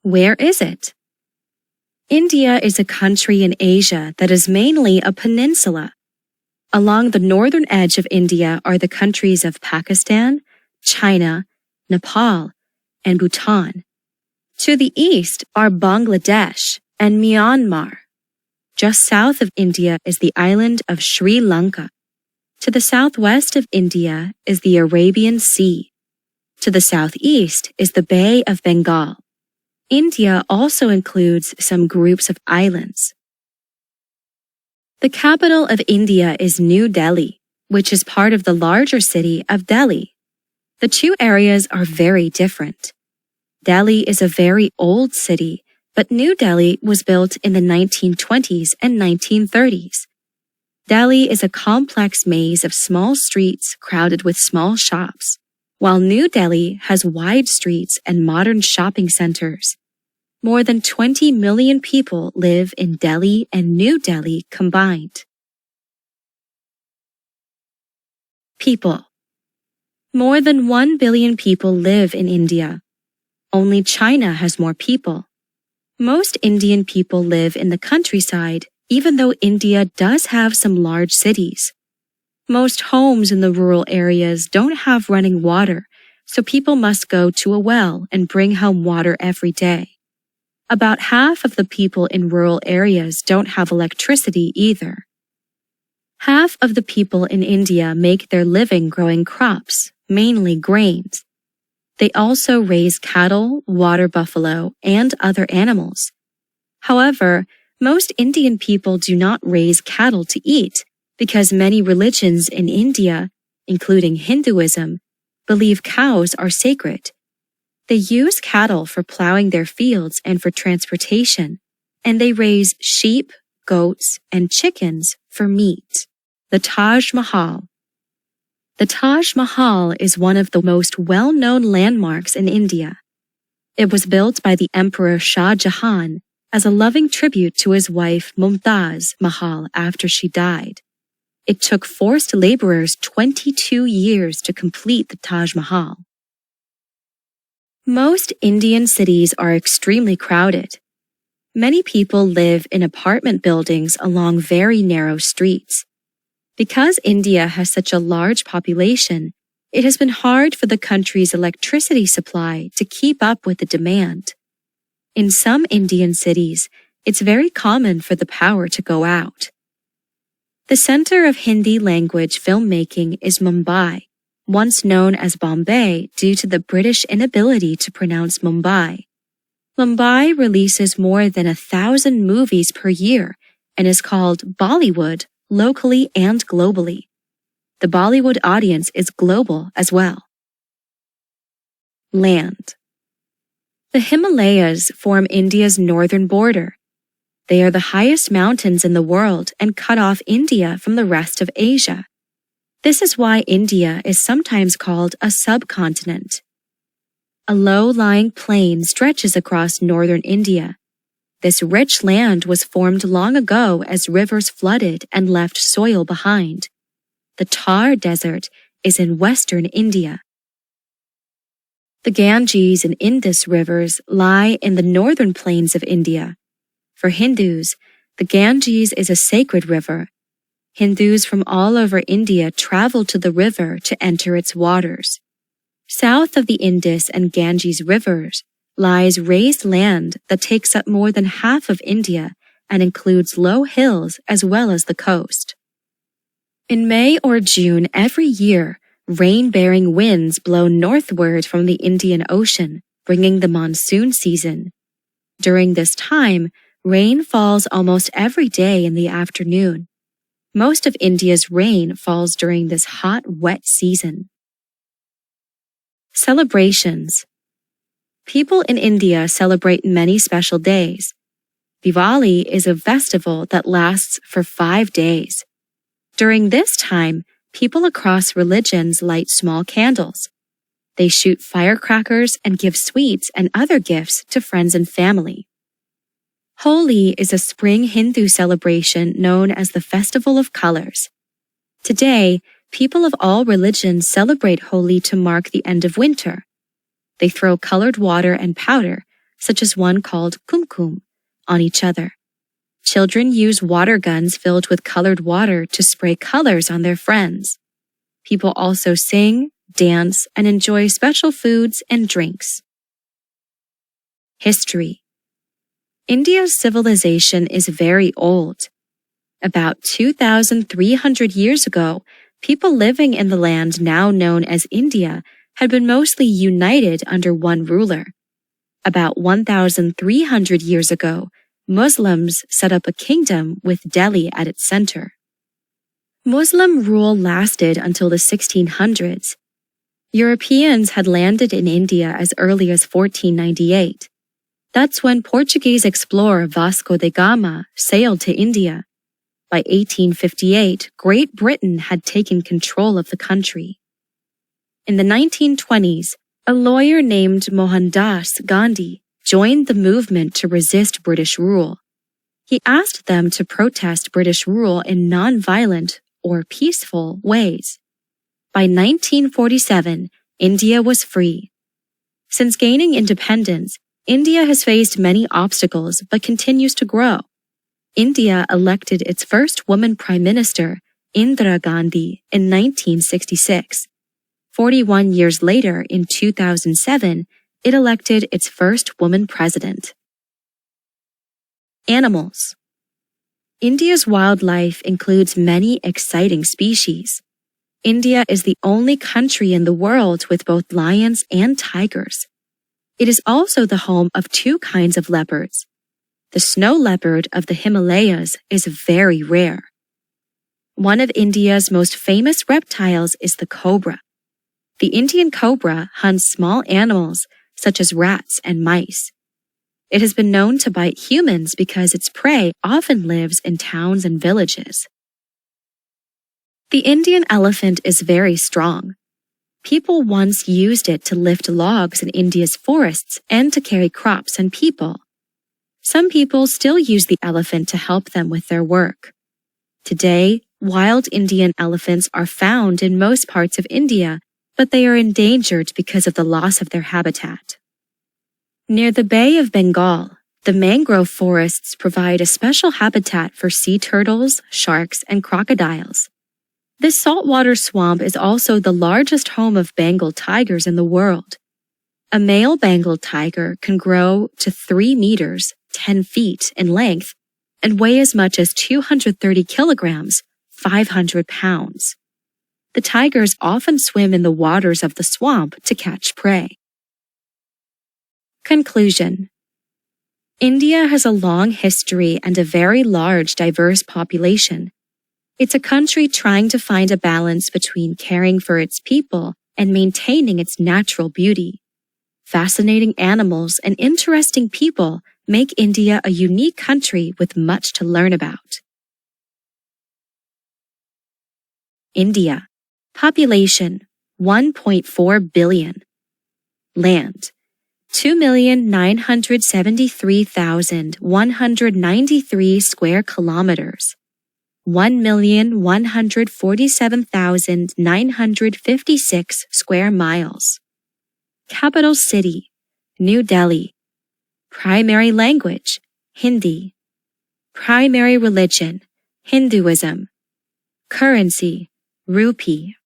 Where is it? India is a country in Asia that is mainly a peninsula. Along the northern edge of India are the countries of Pakistan, China, Nepal, and Bhutan. To the east are Bangladesh and Myanmar. Just south of India is the island of Sri Lanka. To the southwest of India is the Arabian Sea. To the southeast is the Bay of Bengal. India also includes some groups of islands. The capital of India is New Delhi, which is part of the larger city of Delhi. The two areas are very different. Delhi is a very old city, but New Delhi was built in the 1920s and 1930s. Delhi is a complex maze of small streets crowded with small shops, while New Delhi has wide streets and modern shopping centers. More than 20 million people live in Delhi and New Delhi combined. People. More than 1 billion people live in India. Only China has more people. Most Indian people live in the countryside, even though India does have some large cities. Most homes in the rural areas don't have running water, so people must go to a well and bring home water every day. About half of the people in rural areas don't have electricity either. Half of the people in India make their living growing crops, mainly grains. They also raise cattle, water buffalo, and other animals. However, most Indian people do not raise cattle to eat because many religions in India, including Hinduism, believe cows are sacred. They use cattle for plowing their fields and for transportation, and they raise sheep, goats, and chickens for meat. The Taj Mahal. The Taj Mahal is one of the most well-known landmarks in India. It was built by the Emperor Shah Jahan as a loving tribute to his wife Mumtaz Mahal after she died. It took forced laborers 22 years to complete the Taj Mahal. Most Indian cities are extremely crowded. Many people live in apartment buildings along very narrow streets. Because India has such a large population, it has been hard for the country's electricity supply to keep up with the demand. In some Indian cities, it's very common for the power to go out. The center of Hindi language filmmaking is Mumbai, once known as Bombay due to the British inability to pronounce Mumbai. Mumbai releases more than 1,000 movies per year and is called Bollywood locally and globally. The Bollywood audience is global as well. Land. The Himalayas form India's northern border. They are the highest mountains in the world and cut off India from the rest of Asia. This is why India is sometimes called a subcontinent. A low-lying plain stretches across northern India. This rich land was formed long ago as rivers flooded and left soil behind. The Thar Desert is in western India. The Ganges and Indus rivers lie in the northern plains of India. For Hindus, the Ganges is a sacred river. Hindus from all over India travel to the river to enter its waters. South of the Indus and Ganges rivers lies raised land that takes up more than half of India and includes low hills as well as the coast. In May or June every year, rain-bearing winds blow northward from the Indian Ocean, bringing the monsoon season. During this time, rain falls almost every day in the afternoon. Most of India's rain falls during this hot, wet season. Celebrations. People in India celebrate many special days. Diwali is a festival that lasts for 5 days. During this time, people across religions light small candles. They shoot firecrackers and give sweets and other gifts to friends and family. Holi is a spring Hindu celebration known as the Festival of Colors. Today, people of all religions celebrate Holi to mark the end of winter. They throw colored water and powder, such as one called kumkum, on each other. Children use water guns filled with colored water to spray colors on their friends. People also sing, dance, and enjoy special foods and drinks. History. India's civilization is very old. About 2,300 years ago, people living in the land now known as India had been mostly united under one ruler. About 1,300 years ago, Muslims set up a kingdom with Delhi at its center. Muslim rule lasted until the 1600s. Europeans had landed in India as early as 1498. That's when Portuguese explorer Vasco da Gama sailed to India. By 1858, Great Britain had taken control of the country. In the 1920s, a lawyer named Mohandas Gandhi joined the movement to resist British rule. He asked them to protest British rule in non-violent or peaceful ways. By 1947, India was free. Since gaining independence, India has faced many obstacles but continues to grow. India elected its first woman prime minister, Indira Gandhi, in 1966. 41 years later, in 2007, it elected its first woman president. Animals. India's wildlife includes many exciting species. India is the only country in the world with both lions and tigers. It is also the home of two kinds of leopards. The snow leopard of the Himalayas is very rare. One of India's most famous reptiles is the cobra. The Indian cobra hunts small animals such as rats and mice. It has been known to bite humans because its prey often lives in towns and villages. The Indian elephant is very strong. People once used it to lift logs in India's forests and to carry crops and people. Some people still use the elephant to help them with their work. Today, wild Indian elephants are found in most parts of India, but they are endangered because of the loss of their habitat. Near the Bay of Bengal, the mangrove forests provide a special habitat for sea turtles, sharks, and crocodiles. This saltwater swamp is also the largest home of Bengal tigers in the world. A male Bengal tiger can grow to 3 meters, 10 feet in length, and weigh as much as 230 kilograms, 500 pounds. The tigers often swim in the waters of the swamp to catch prey. Conclusion. India has a long history and a very large, diverse population. It's a country trying to find a balance between caring for its people and maintaining its natural beauty. Fascinating animals and interesting people make India a unique country with much to learn about. India. Population 1.4 billion. Land 2,973,193 square kilometers. 1,147,956 square miles. Capital city, New Delhi. Primary language, Hindi. Primary religion, Hinduism. Currency, rupee.